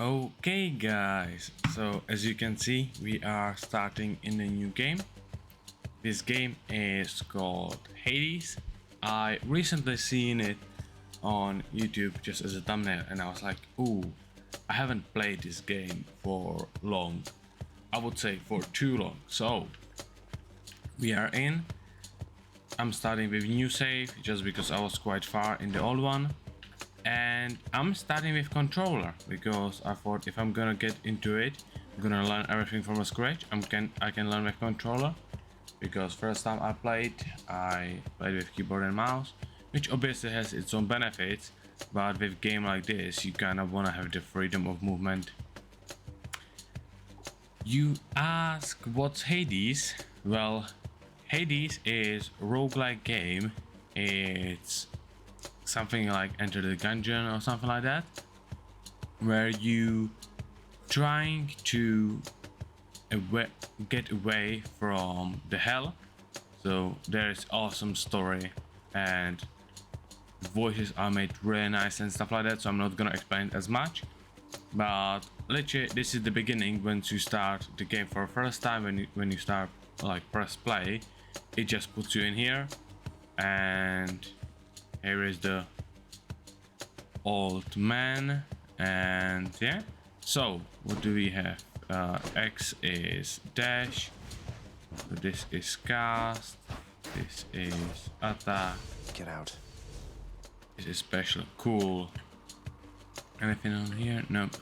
Okay guys, so as you can see we are starting in a new game. This game is called Hades. I recently seen it on YouTube just as a thumbnail and I was like, ooh, I haven't played this game for long. I would say for too long. So we are in. I'm starting with new save just because I was quite far in the old one. And I'm starting with controller because I thought if I'm gonna get into it, I'm gonna learn everything from scratch. I can learn with controller because first time I played with keyboard and mouse, which obviously has its own benefits, but with game like this you kind of wanna have the freedom of movement. You ask what's Hades? Well, Hades is a roguelike game. It's something like Enter the Gungeon or something like that, where you trying to get away from the hell. So there is awesome story and voices are made really nice and stuff like that, so I'm not gonna explain as much, but literally this is the beginning. Once you start the game for the first time, when you start like press play, it just puts you in here, and here is the old man. And yeah, so what do we have? X is dash, so this is cast, this is attack, Get out. this is special. Cool. Anything on here? Nope.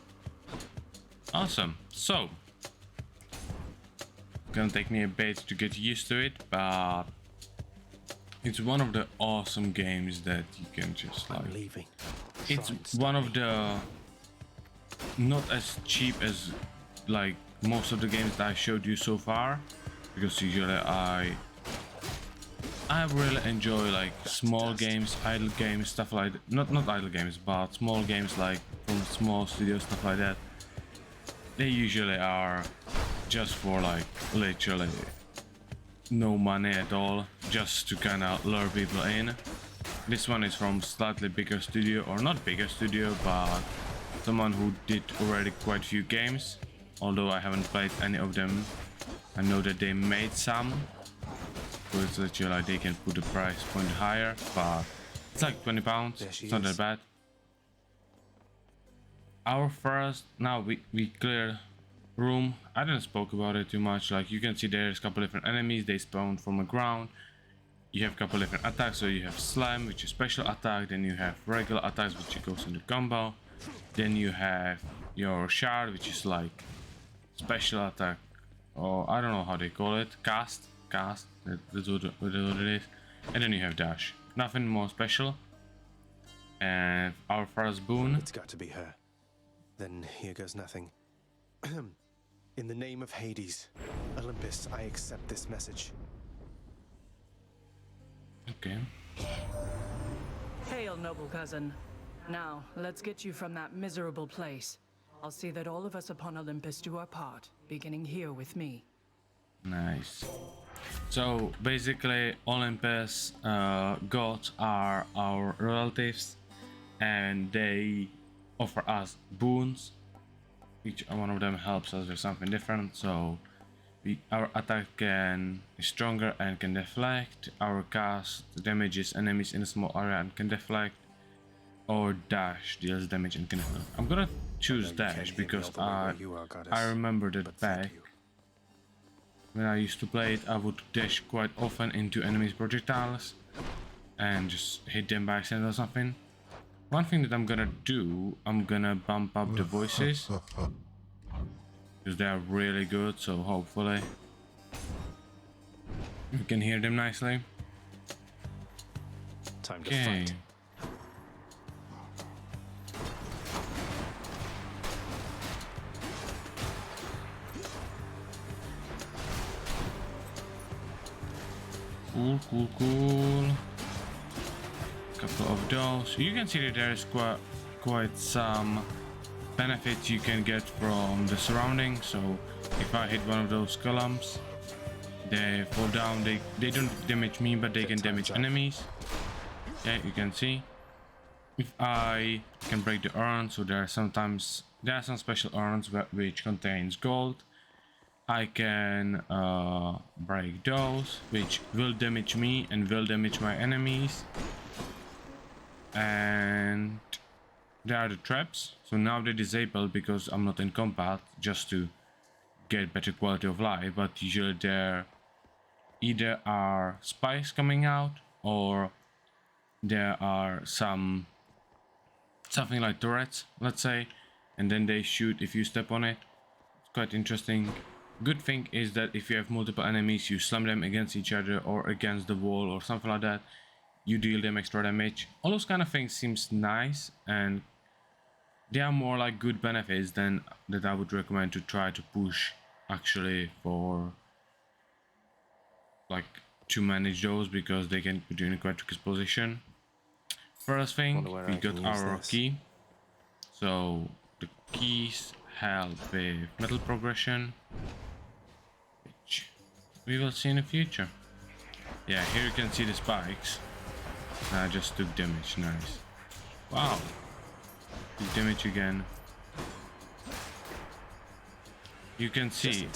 Awesome. So gonna take me a bit to get used to it, but it's one of the awesome games that you can just like. I'm leaving. It's one of the not as cheap as like most of the games that I showed you so far, because usually I really enjoy like small games, idle games, stuff like that. Not idle games, but small games like from small studios, stuff like that. They usually are just for like literally no money at all, just to kind of lure people in. This one is from slightly bigger studio, or not bigger studio, but someone who did already quite a few games, although I haven't played any of them. I know that they made some, so it's literally like they can put the price point higher, but it's like £20, it's not that bad. Our first, now we clear room. I didn't spoke about it too much. Like you can see there's a couple different enemies, they spawn from the ground. You have a couple different attacks, so you have slam, which is special attack, then you have regular attacks, which goes into combo, then you have your shard, which is like special attack, or I don't know how they call it, cast, that's what it is, and then you have dash. Nothing more special. And our first boon, It's got to be her. Then here goes nothing. In the name of Hades, Olympus, I accept this message. okay. Hail, noble cousin. Now, let's get you from that miserable place. I'll see that all of us upon Olympus do our part, beginning here with me. Nice. So basically Olympus gods are our relatives, and they offer us boons. Each one of them helps us with something different. So our attack is stronger and can deflect. Our cast damages enemies in a small area and can deflect. Or dash deals damage and can deflect. I'm gonna choose dash because I remember that back when I used to play it, I would dash quite often into enemies' projectiles and just hit them by accident or something. One thing that I'm gonna do, I'm gonna bump up the voices because they are really good, so hopefully you can hear them nicely. Time to Okay. fight. Cool. Couple of those. You can see that there is quite some benefits you can get from the surroundings. So if I hit one of those columns, they fall down. They don't damage me, but they can damage enemies. Yeah, you can see. if I can break the urn, so there are some special urns which contains gold. I can break those, which will damage me and will damage my enemies. And there are the traps, so now they're disabled because I'm not in combat, just to get better quality of life, but usually there either are spikes coming out or there are something like turrets, let's say, and then they shoot if you step on it. It's quite interesting. Good thing is that if you have multiple enemies, you slam them against each other or against the wall or something like that, you deal them extra damage. All those kind of things seems nice, and they are more like good benefits than that I would recommend to try to push actually for like to manage those, because they can put you in a quite tricky position. First thing, we got our key. So the keys help with metal progression, which we will see in the future. Yeah, here you can see the spikes. I just took damage, nice. Wow, took damage again. You can see,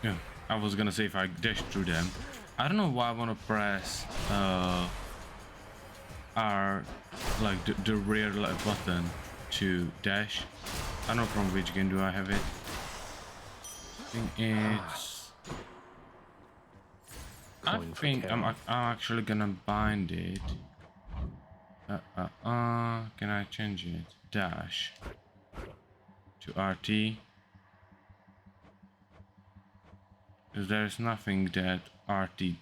yeah, I was gonna say if I dash through them. I don't know why I want to press R, like the rear left button to dash. I don't know from which game do I have it. I think I'm actually gonna bind it. Can I change it? Dash to RT. Because there's nothing that RT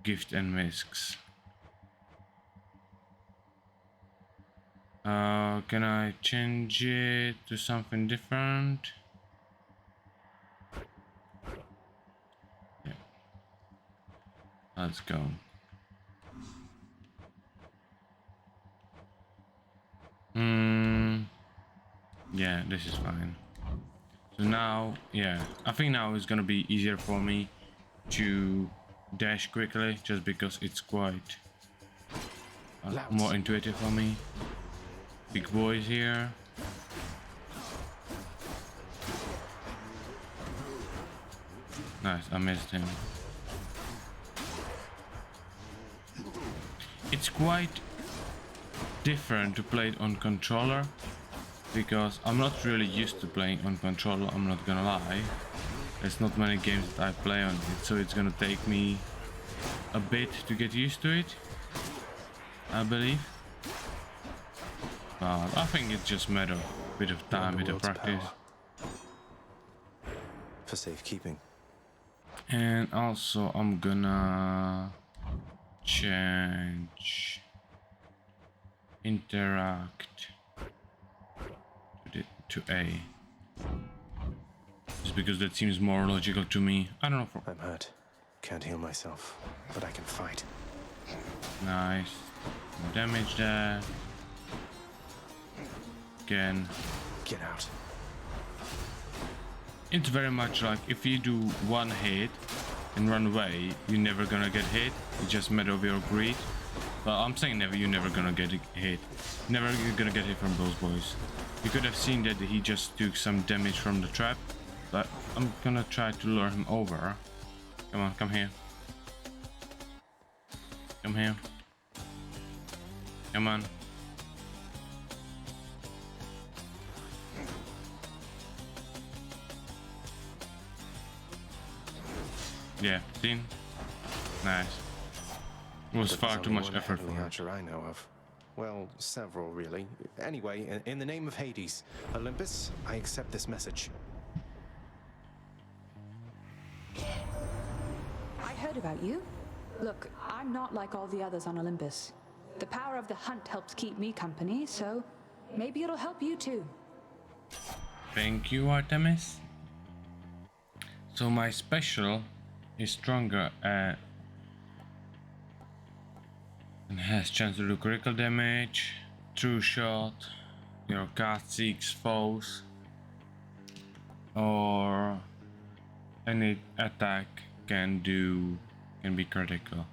gift and miscs. Can I change it to something different? Yeah. Let's go. Yeah, this is fine. So now, yeah, I think now it's gonna be easier for me to dash quickly, just because it's quite more intuitive for me. Big boys here. Nice, I missed him. It's quite different to play it on controller, because I'm not really used to playing on controller, I'm not gonna lie. There's not many games that I play on it, so it's gonna take me a bit to get used to it, I believe. But I think it's just a matter of a bit of time, bit of practice. For safekeeping. And also I'm gonna change interact to A, just because that seems more logical to me. I don't know. I'm hurt. Can't heal myself, but I can fight. Nice. No damage there. Again. Get out. It's very much like if you do one hit and run away, you're never gonna get hit. It's just a matter of your greed. Well, I'm saying never, you're never gonna get hit. Never gonna get hit from those boys. You could have seen that he just took some damage from the trap, but I'm gonna try to lure him over. Come on, come here. Come here. Come on. Yeah, seen? Nice. It was far too much effort for her. Archer I know of. Well, several really. Anyway, in the name of Hades, Olympus, I accept this message. I heard about you. Look, I'm not like all the others on Olympus. The power of the hunt helps keep me company, so maybe it'll help you too. Thank you, Artemis. So my special is stronger and has chance to do critical damage, true shot, your cast seeks foes, or any attack can be critical.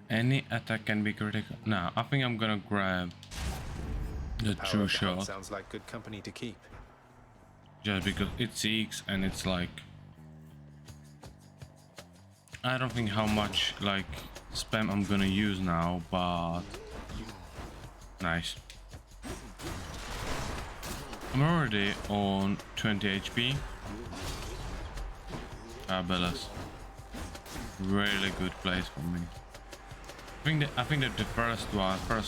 Any attack can be critical. Now, I think I'm gonna grab the Power true of the hunt shot. sounds like good company to keep. Just because it seeks and it's like... I don't think how much like spam I'm gonna use now, but... Nice. I'm already on 20 HP. Fabulous. Really good place for me. I think that the first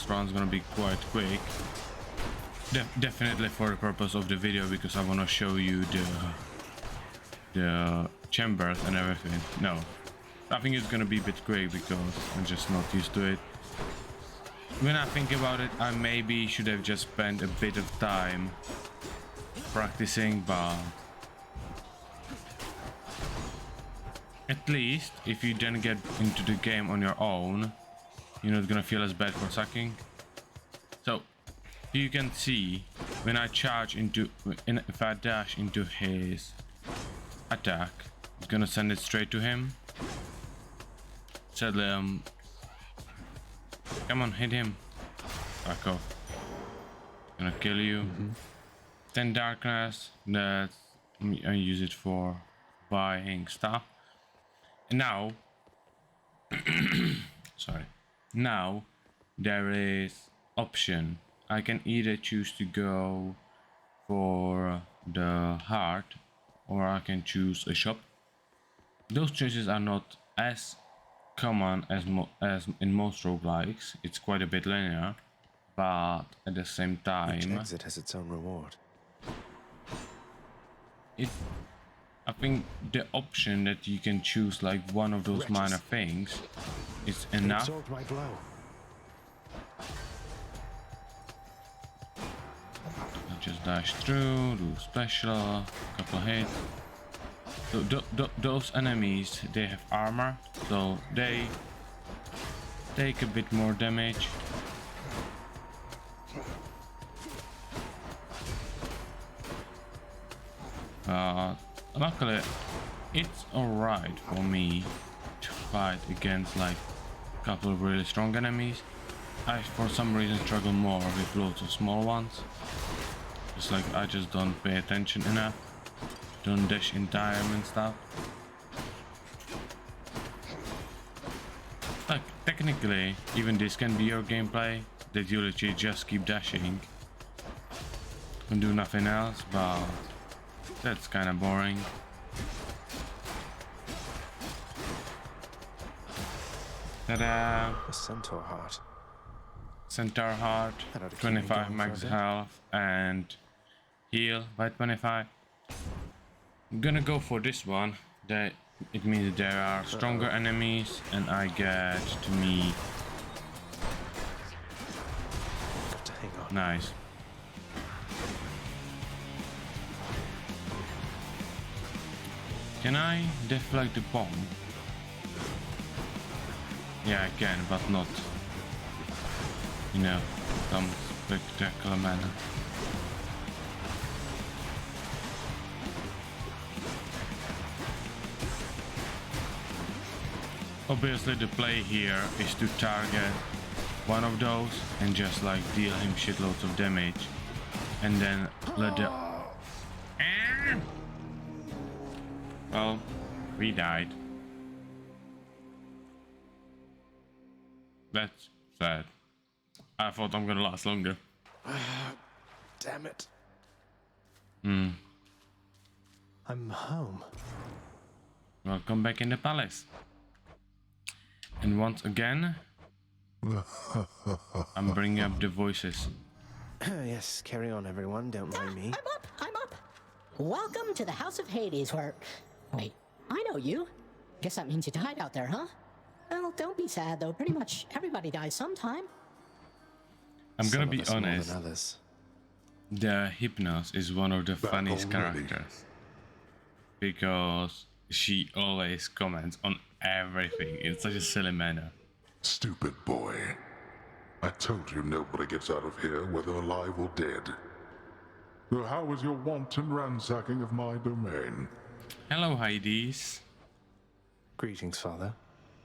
round's gonna be quite quick. Definitely for the purpose of the video, because I wanna show you the chambers and everything. No, I think it's gonna be a bit quick because I'm just not used to it. When I think about it, I maybe should have just spent a bit of time practicing, but at least if you then get into the game on your own, you're not gonna feel as bad for sucking. So you can see when I charge into, if I dash into his attack, it's gonna send it straight to him. Sadly, come on, hit him. Back off. Gonna kill you. 10 darkness. That I use it for buying stuff. And now, sorry. Now there is option. I can either choose to go for the heart, or I can choose a shop. Those choices are not as common as in most roguelikes. It's quite a bit linear, but at the same Each time, exit has its own reward. I think the option that you can choose like one of those Wretches. minor things is They enough. absorbed my blow. Just dash through, do special, couple hits. So those enemies, they have armor, so they take a bit more damage. Luckily, it's alright for me to fight against like a couple of really strong enemies. I for some reason struggle more with loads of small ones. Just like I just don't pay attention enough. Don't dash in time and stuff. Like technically, even this can be your gameplay, that you literally just keep dashing and do nothing else, but that's kind of boring. Ta-da! A centaur heart. Centaur heart, That ought to keep me 25 going max for a bit. health, and heal by 25. I'm gonna go for this one. That it means there are stronger enemies, and I get to meet. Got to hang on. Nice. Can I deflect the bomb? Yeah, I can, but not, you know, some spectacular manner. Obviously the play here is to target one of those and just like deal him shitloads of damage, and then let the... Well, we died. That's sad. I thought I'm gonna last longer. Damn it. Hmm. I'm home. Welcome back in the palace. And once again, I'm bringing up the voices. Yes, carry on, everyone. Don't mind me. I'm up. Welcome to the House of Hades, where... Wait, I know you. Guess that means you died out there, huh? Well, don't be sad, though. Pretty much everybody dies sometime. I'm gonna Some be of us more than honest. others. The Hypnos is one of the funniest characters. Because she always comments on everything in such a silly manner. Stupid boy. I told you nobody gets out of here, whether alive or dead. So how was your wanton ransacking of my domain? Hello, Hades. Greetings, Father.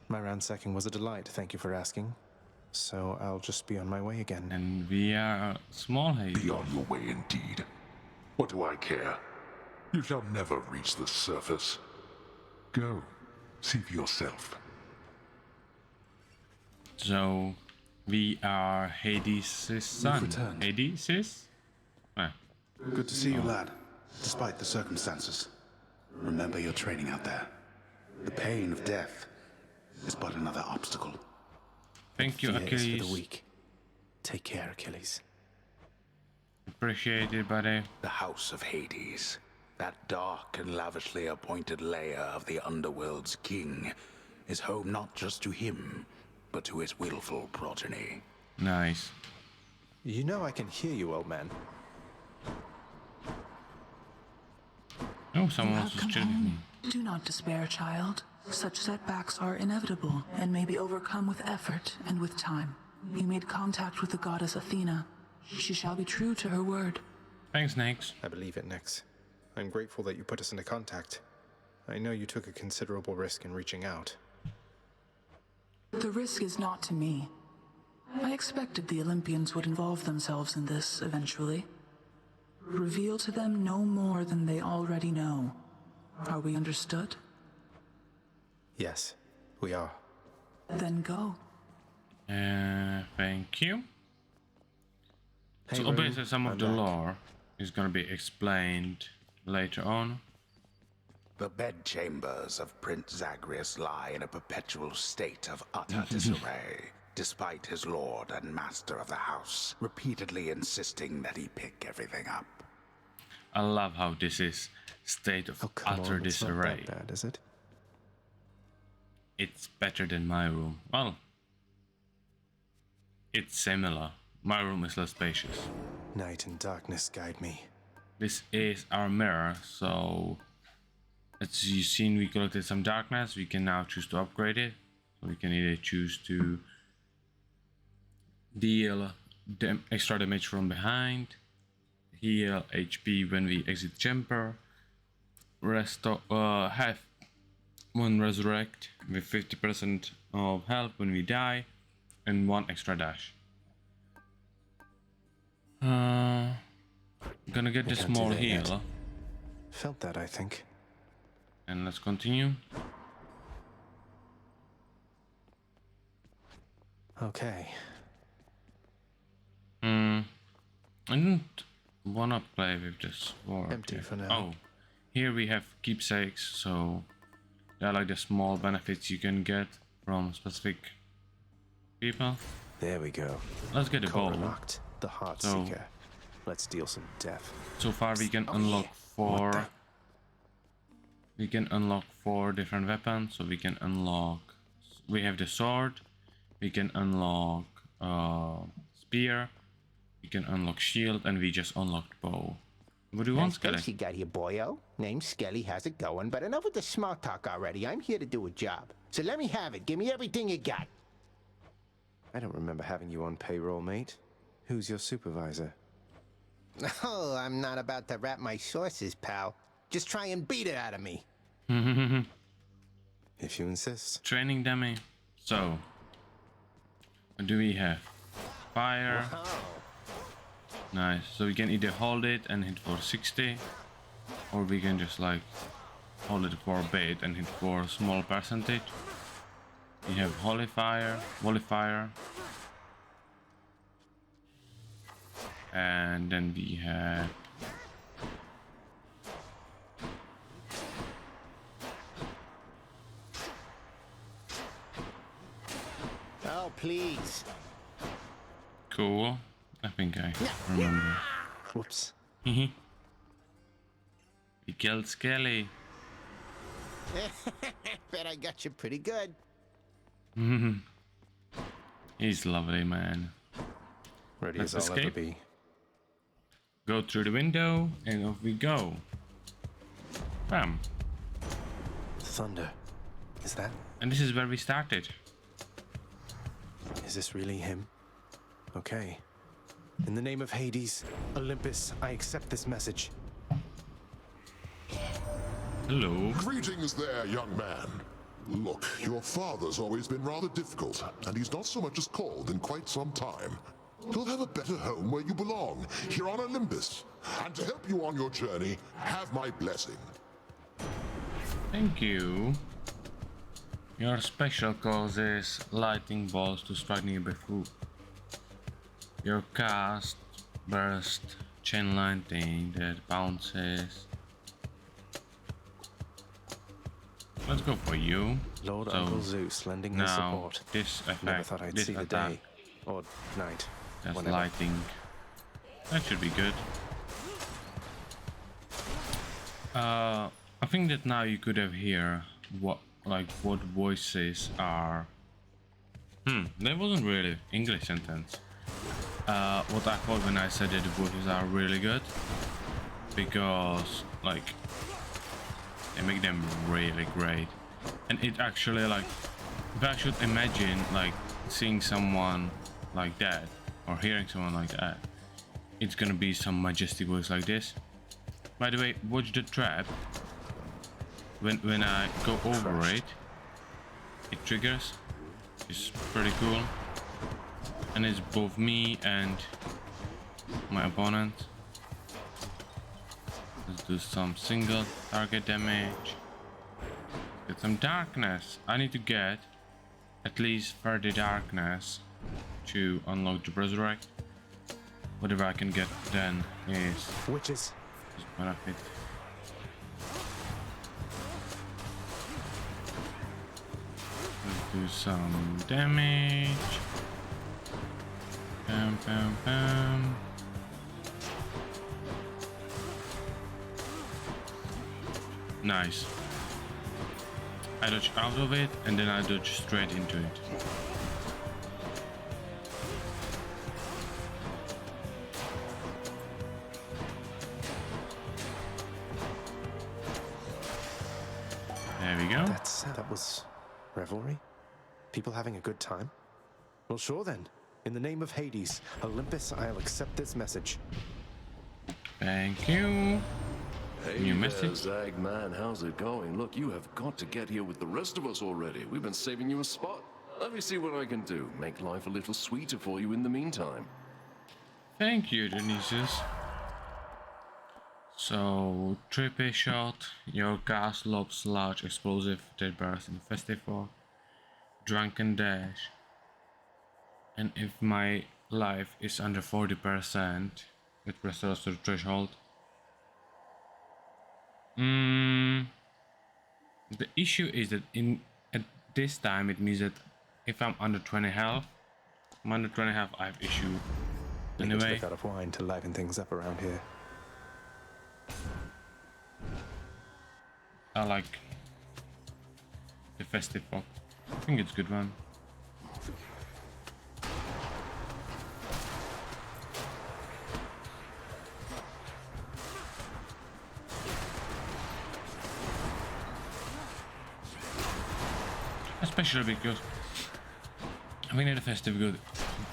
My ransacking was a delight, thank you for asking. So I'll just be on my way again. And we are small Hades. Be on your way indeed. What do I care? You shall never reach the surface. Go, see for yourself. So we are Hades' son. returned. Hades? Ah, Good to see you, lad, despite the circumstances. Remember your training out there. The pain of death is but another obstacle. thank you, Fear is for the Achilles. weak. Take care, Achilles. Appreciate it, buddy. The House of Hades, that dark and lavishly appointed lair of the underworld's king, is home not just to him, but to his willful progeny. Nice. You know I can hear you, old man. Oh, someone You else have is come chilling me. home. Do not despair, child. Such setbacks are inevitable and may be overcome with effort and with time. You made contact with the goddess Athena. She shall be true to her word. Thanks, Nix. I believe it, Nix. I'm grateful that you put us into contact. I know you took a considerable risk in reaching out. The risk is not to me. I expected the Olympians would involve themselves in this eventually. Reveal to them no more than they already know. Are we understood? Yes, we are. Then go. Thank you. Hey, So Rune, obviously some of I'm the back. lore is gonna be explained later on. The bedchambers of Prince Zagreus lie in a perpetual state of utter disarray, despite his lord and master of the house repeatedly insisting that he pick everything up. I love how this is state of Oh, come utter on, it's not disarray. that bad, is it? It's better than my room. Well, it's similar. My room is less spacious. Night and darkness guide me. This is our mirror, so as you've seen, we collected some darkness. We can now choose to upgrade it. So we can either choose to deal extra damage from behind, heal HP when we exit chamber, restore have one resurrect with 50% of health when we die, and one extra dash. Gonna get the can't do small that yet. heal, Felt that, I think. and let's continue. Okay. I didn't wanna play with this sword. Empty yet. for now. Oh, here we have keepsakes, so they're like the small benefits you can get from specific people. There we go. Let's get a bow. Knocked, the Heart So- Seeker. Let's deal some death. So far we can unlock four. We can unlock 4 different weapons. So we can unlock. We have the sword. We can unlock spear. We can unlock shield, and we just unlocked bow. What do you want, Nice place Skelly? you got here, boyo. Name's Skelly, how's it going? But enough with the small talk already. I'm here to do a job. So let me have it. Give me everything you got. I don't remember having you on payroll, mate. Who's your supervisor? Oh, I'm not about to wrap my sources, pal. Just try and beat it out of me. If you insist. Training dummy. So, what do we have? Fire. Oh, Nice. So we can either hold it and hit for 60, or we can just like hold it for a bit and hit for a small percentage. We have Holy Fire, and then we have oh, please. cool. I think I remember. Whoops. We killed Skelly. Bet I got you pretty good. He's lovely, man. Ready Let's as I'll ever escape. be. Go through the window, and off we go. Bam. Thunder. Is that? And this is where we started. Is this really him? Okay. In the name of Hades, Olympus, I accept this message. Hello. Greetings there, young man. Look, your father's always been rather difficult, and he's not so much as called in quite some time. You'll have a better home where you belong, here on Olympus. And to help you on your journey, have my blessing. Thank you. Your special causes lightning bolts to strike nearby food. Your cast burst chain lightning that bounces. Let's go for you. Lord So, Uncle Zeus lending his now support. this Never effect, thought I'd this see the attack, day. Or night. that's whenever. lighting. That should be good. I think that now you could have hear what voices are. That wasn't really English sentence. What I thought when I said that the voices are really good, because like they make them really great, and it actually like if I should imagine like seeing someone like that or hearing someone like that, it's gonna be some majestic voice like this. By the way, watch the trap. When I go over it, it triggers. It's pretty cool, and it's both me and my opponent. Let's do some single target damage. Get some darkness. I need to get at least 30 darkness to unlock the resurrect. Whatever I can get then is Witches. just benefit. Let's do some damage. Bam, bam, bam. Nice. I dodge out of it and then I dodge straight into it. There we go. That was revelry? People having a good time? Well, sure then. In the name of Hades, Olympus, I'll accept this message. Thank you. Hey New there, message. Zagman, how's it going? Look, you have got to get here with the rest of us already. We've been saving you a spot. Let me see what I can do. Make life a little sweeter for you in the meantime. Thank you, Dionysus. So, triple shot, your gas lobs large explosive that bursts in festival, drunken dash, and if my life is under 40%, it restores to the threshold. The issue is that at this time it means that if I'm under 20 health, I have issue. Need a Anyway, trick out of wine to liven things up around here. I like the festive pop. I think it's a good one. Especially because I think that the festive good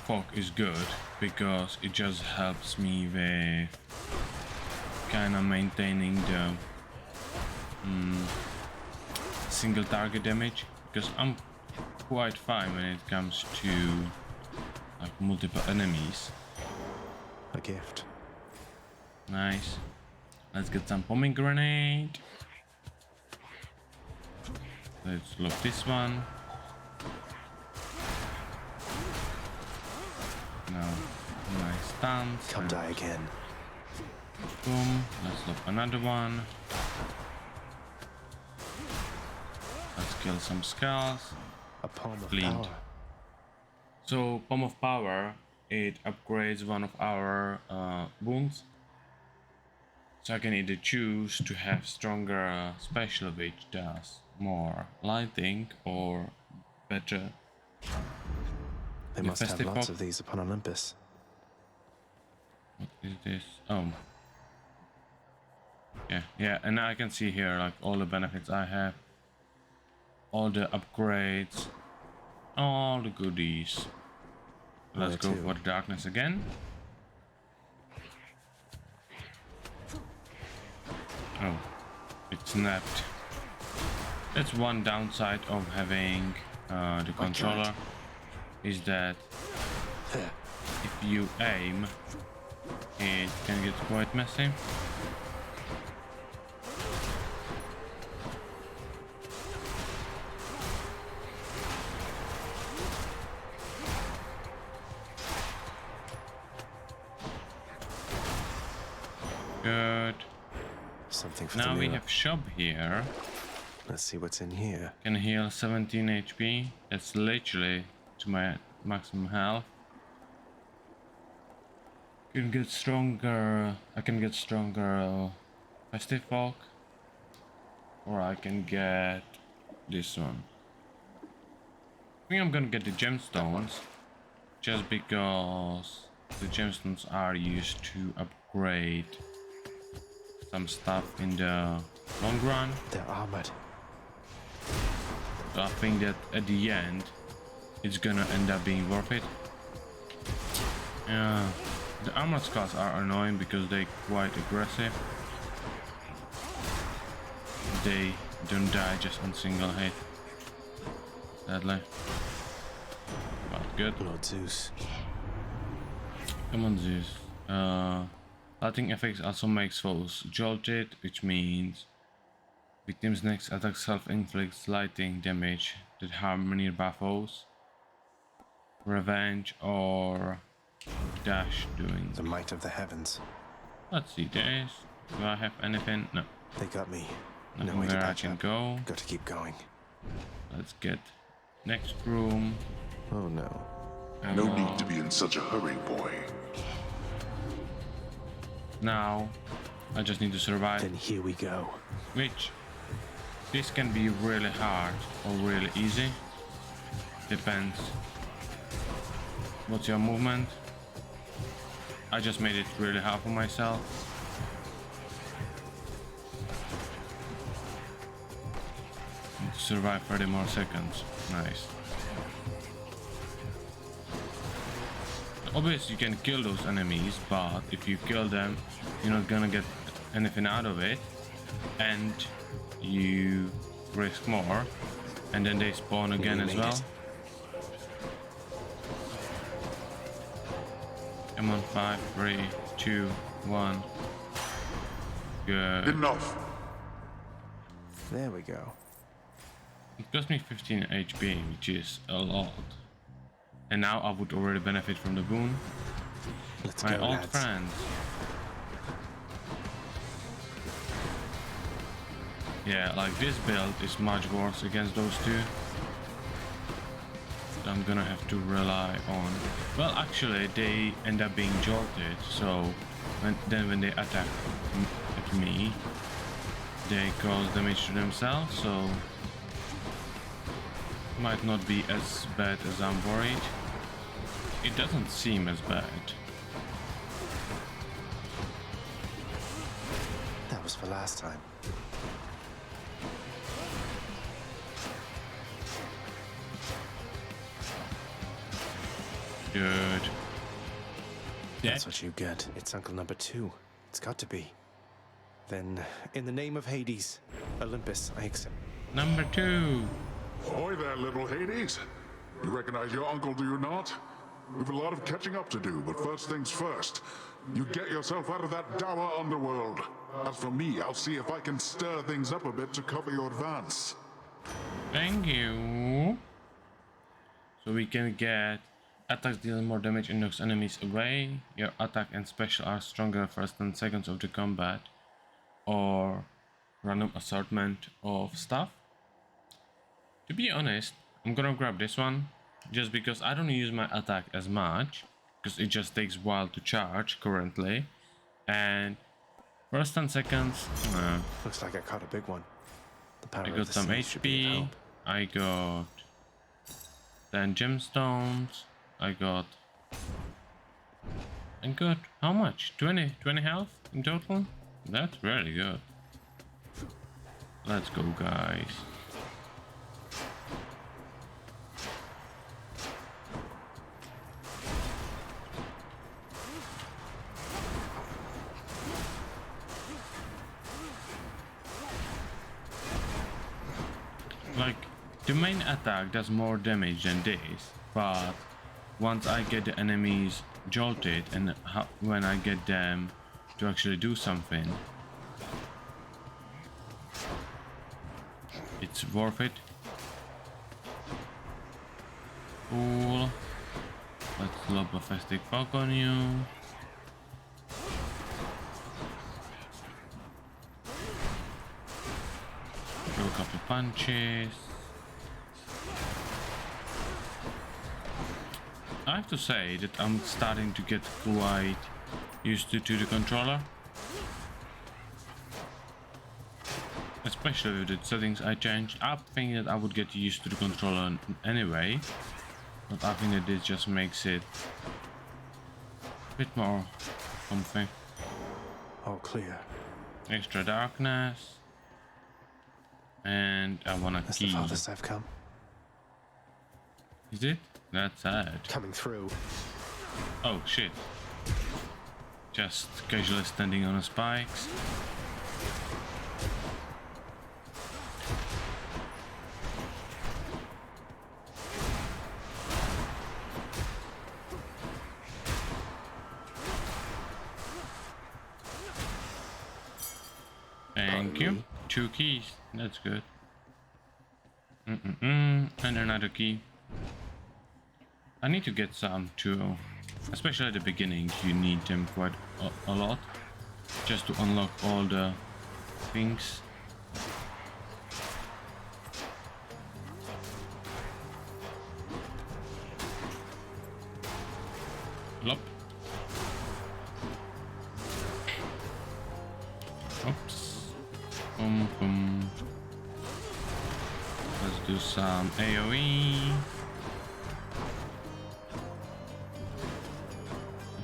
fog is good because it just helps me with kind of maintaining the single target damage, because I'm quite fine when it comes to like multiple enemies. A gift. Nice. Let's get some pomegranate. Let's look this one. Now, nice stance. Come die again. Boom. Let's look another one. Let's kill some skulls. A palm of Cleaned. power. So, Palm of Power, it upgrades one of our wounds. So I can either choose to have stronger special, which does more lighting, or better. They the must have festive lots pop. of these upon Olympus. What is this? Oh. Yeah, and I can see here like all the benefits I have. All the upgrades. All the goodies. Let's go for the darkness again. Oh, it snapped. That's one downside of having the controller, is that if you aim, it can get quite messy. Good. Something for Now the we mirror. have shop here. Let's see what's in here. Can heal 17 HP. That's literally to my maximum health. Can get stronger. I can get stronger festive fog, or I can get this one. I think I'm gonna get the gemstones, just because the gemstones are used to upgrade some stuff in the long run. They're armored. So I think that at the end, it's gonna end up being worth it. Yeah, the armored scars are annoying because they're quite aggressive. They don't die just on single hit, sadly. But good. Lord Zeus. Come on, Zeus. Lighting effects also makes foes jolted, which means victims' next attack self-inflicts lighting damage that harm nearby foes. Revenge or dash doing. The might of the heavens. Let's see this. Do I have anything? No. They got me. Nothing No way to where I patch can up. go. Got to keep going. Let's get next room. Oh no. No need to be in such a hurry, boy. Now, I just need to survive. Then here we go. Which, this can be really hard or really easy. Depends. What's your movement? I just made it really hard for myself. Need to survive 30 more seconds. Nice. Obviously you can kill those enemies, but if you kill them, you're not gonna get anything out of it, and you risk more, and then they spawn again as well. Come on, 5, 3, 2, 1. Good. Enough. There we go. It cost me 15 HP, which is a lot. And now I would already benefit from the boon. Let's My go, old lads. friends. Yeah, like this build is much worse against those two. So I'm gonna have to rely on... Well, actually, they end up being jolted, so when they attack at me, they cause damage to themselves, so... Might not be as bad as I'm worried. It doesn't seem as bad. That was for last time. Good. That's what you get. It's Uncle number 2. It's got to be. Then, in the name of Hades, Olympus, I accept. Number 2. Ahoy there, little Hades. You recognize your uncle, do you not? We've a lot of catching up to do, but first things first. You get yourself out of that dour underworld. As for me, I'll see if I can stir things up a bit to cover your advance. Thank you. So we can get attacks deal more damage and knocks enemies away. Your attack and special are stronger first 10 seconds of the combat. Or random assortment of stuff. To be honest, I'm gonna grab this one. Just because I don't use my attack as much. Because it just takes a while to charge currently. And first 10 seconds. Looks like I caught a big one. The power I of got the some sea should be of HP. help. I got 10 gemstones. I got how much? 20 health in total? That's really good. Let's go, guys. Like, the main attack does more damage than this, but once I get the enemies jolted and when I get them to actually do something, it's worth it. Cool. Let's lob a Festic Fog on you. Throw a couple punches. I have to say that I'm starting to get quite used to the controller. Especially with the settings I changed. I think that I would get used to the controller anyway. But I think that this just makes it a bit more comfy. All clear. Extra darkness. And I want a That's key. the farthest I've come. Is it? That's sad. Coming through. Oh shit. Just casually standing on the spikes. Thank you. 2 keys. That's good. And another key. I need to get some too. Especially at the beginning, you need them quite a lot. Just to unlock all the things. Lop. Oops. Boom, boom. Let's do some AoE.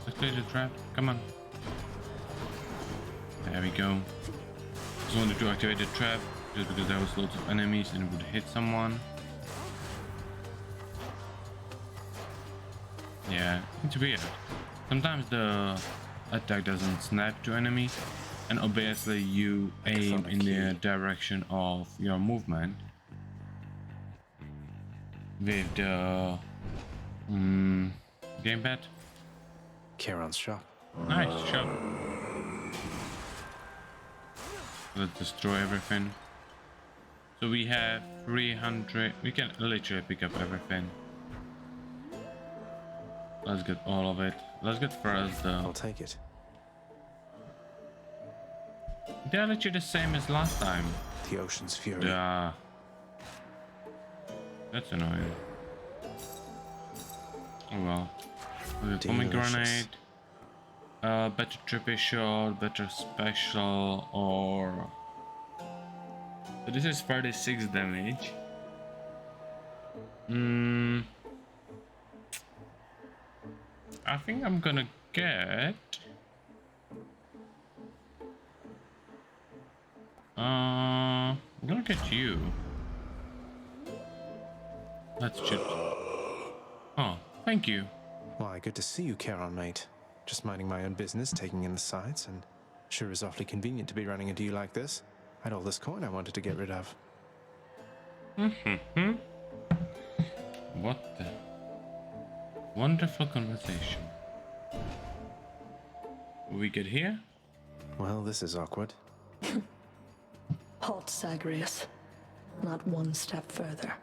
Let's clear the trap. Come on. There we go. Just wanted to activate the trap just because there was lots of enemies and it would hit someone. Yeah, it's weird. Sometimes the attack doesn't snap to enemies, and obviously you aim in the direction of your movement with the gamepad. Charon's shop. Nice shot. Let's destroy everything. So we have 300. We can literally pick up everything. Let's get all of it. Let's get first the. I'll take it. They're literally the same as last time. The ocean's fury. Yeah. That's annoying. Oh well. The pomegranate. Better triple shot, better special, or. So this is 36 damage. I think I'm gonna get. I'm gonna get you. Let's just. Oh, thank you. Why, good to see you, Charon, mate. Just minding my own business, taking in the sights, and sure is awfully convenient to be running into you like this. I had all this coin I wanted to get rid of. What the wonderful conversation. We get here? Well, this is awkward. Halt, Zagreus. Not one step further.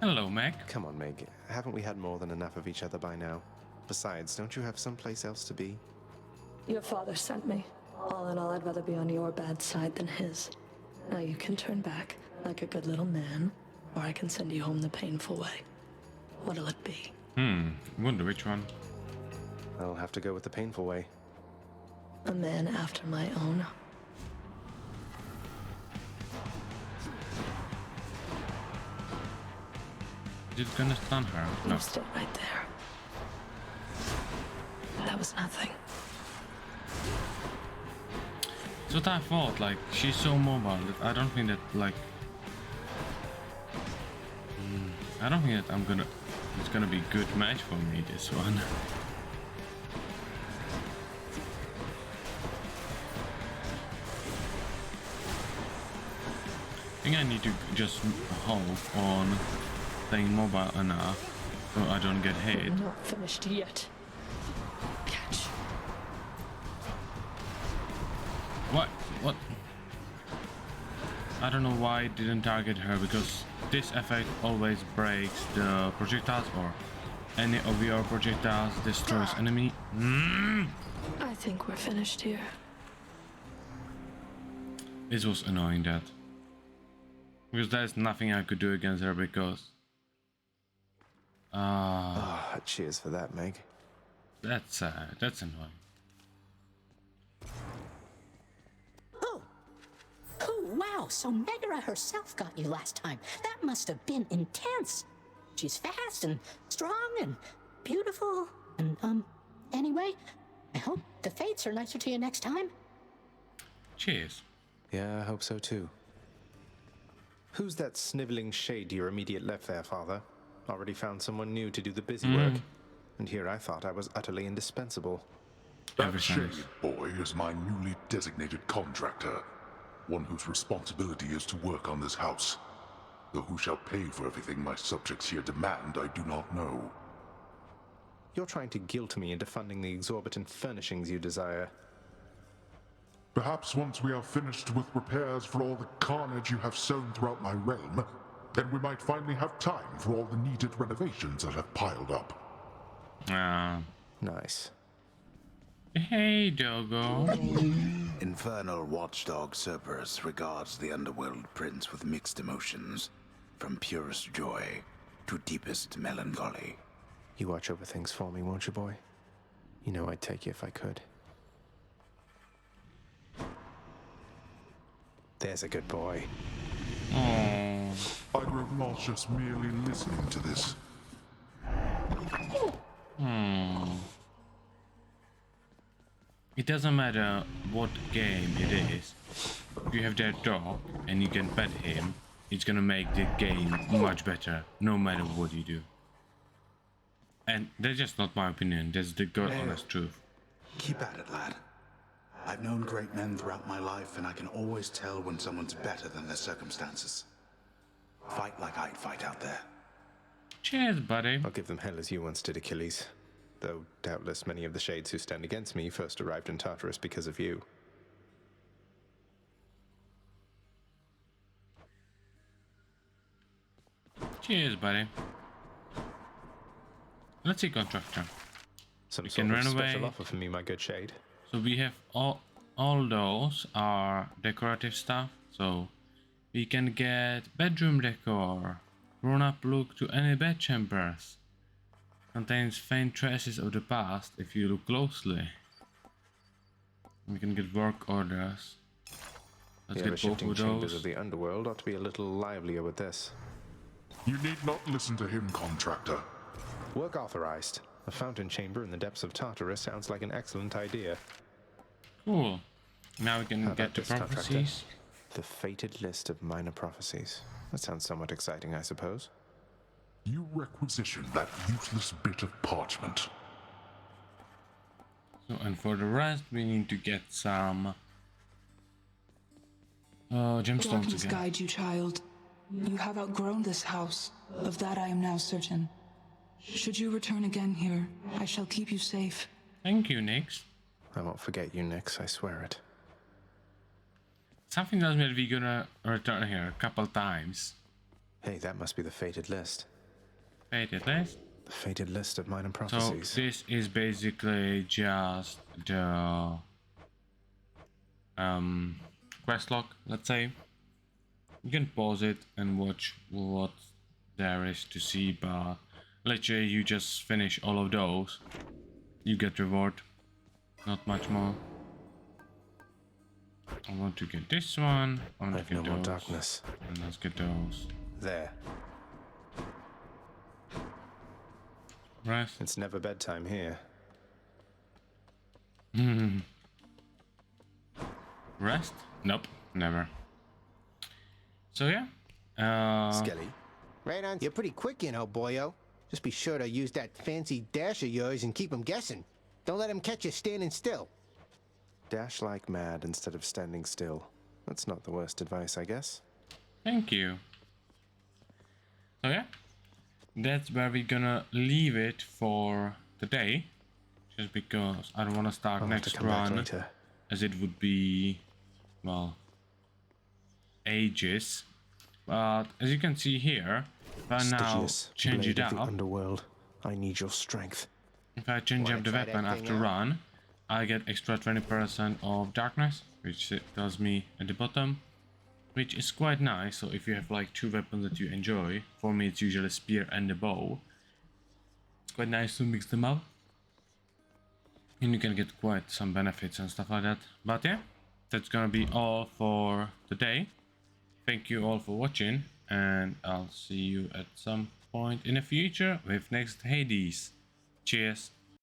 Hello, Meg. Come on, Meg. Haven't we had more than enough of each other by now? Besides, don't you have someplace else to be? Your father sent me. All in all, I'd rather be on your bad side than his. Now you can turn back, like a good little man, or I can send you home the painful way. What'll it be? Wonder which one. I'll have to go with the painful way. A man after my own. Is it gonna stun her? No. You stay right there. That was nothing. That's what I thought, like, she's so mobile that I don't think that, like... I don't think that it's gonna be a good match for me, this one. think I need to just hold on playing mobile enough so I don't get hit. Not finished yet. Catch. What? What? I don't know why it didn't target her, because this effect always breaks the projectiles, or any of your projectiles destroys enemy. I think we're finished here. This was annoying, that. Because there's nothing I could do against her, because... cheers for that, Meg. That's annoying. Oh, wow, so Megara herself got you last time. That must have been intense. She's fast and strong and beautiful. And, anyway, I hope the fates are nicer to you next time. Cheers. Yeah, I hope so too. Who's that sniveling shade to your immediate left there, Father? Already found someone new to do the busy work. And here I thought I was utterly indispensable. That shade boy is my newly designated contractor. One whose responsibility is to work on this house. Though who shall pay for everything my subjects here demand, I do not know. You're trying to guilt me into funding the exorbitant furnishings you desire. Perhaps once we are finished with repairs for all the carnage you have sown throughout my realm, then we might finally have time for all the needed renovations that have piled up. Nice. Hey, Doggo. Infernal watchdog Cerberus regards the underworld prince with mixed emotions, from purest joy to deepest melancholy. You watch over things for me, won't you, boy? You know I'd take you if I could. There's a good boy. I grow nauseous merely listening to this. It doesn't matter what game it is. If you have that dog and you can pet him, it's gonna make the game much better, no matter what you do. And that's just not my opinion, that's the god honest truth. Keep at it, lad. I've known great men throughout my life, and I can always tell when someone's better than their circumstances. Fight like I'd fight out there. Cheers, buddy. I'll give them hell as you once did, Achilles. Though doubtless many of the shades who stand against me first arrived in Tartarus because of you. Cheers, buddy. Let's see contractor. Some We sort can of run away. special offer for me, my good shade. So we have all those are decorative stuff. So we can get bedroom decor, grown-up look to any bed chambers. Contains faint traces of the past if you look closely. We can get work orders. Let's The get both shifting of chambers those. of the underworld ought to be a little livelier with this. You need not listen to him, contractor. Work authorized. A fountain chamber in the depths of Tartarus sounds like an excellent idea. Cool. Now we can How get about the this, contractor? prophecies. The fated list of minor prophecies. That sounds somewhat exciting, I suppose. You requisition that useless bit of parchment. So, and for the rest, we need to get some gemstones Darkness again. guide you, child. You have outgrown this house. Of that I am now certain. Should you return again here, I shall keep you safe. Thank you, Nix. I won't forget you, Nix, I swear it. Something tells me that we're gonna return here a couple times. Hey, that must be the fated list. Fated list. The fated list of minor So prophecies. this is basically just the quest log, let's say. You can pause it and watch what there is to see, but literally you just finish all of those, you get reward, not much more. I want to get this one. I want to I've get no those. more darkness. And let's get those. There. Rest. It's never bedtime here. Rest? Nope, never. So yeah. Skelly. Right on. You're pretty quick, you know, boyo. Just be sure to use that fancy dash of yours and keep 'em guessing. Don't let 'em catch you standing still. Dash like mad instead of standing still. That's not the worst advice, I guess. Thank you. So yeah, that's where we're gonna leave it for today. Just because I don't want to start next run, as it would be, well, ages. But as you can see here, if I now change it up, underworld, I need your strength. if I change up the weapon after run, I get extra 20% of darkness, which it tells me at the bottom, which is quite nice. So if you have like two weapons that you enjoy, for me it's usually spear and the bow, it's quite nice to mix them up. And you can get quite some benefits and stuff like that. But yeah, that's gonna be all for today. Thank you all for watching, and I'll see you at some point in the future with next Hades. Cheers.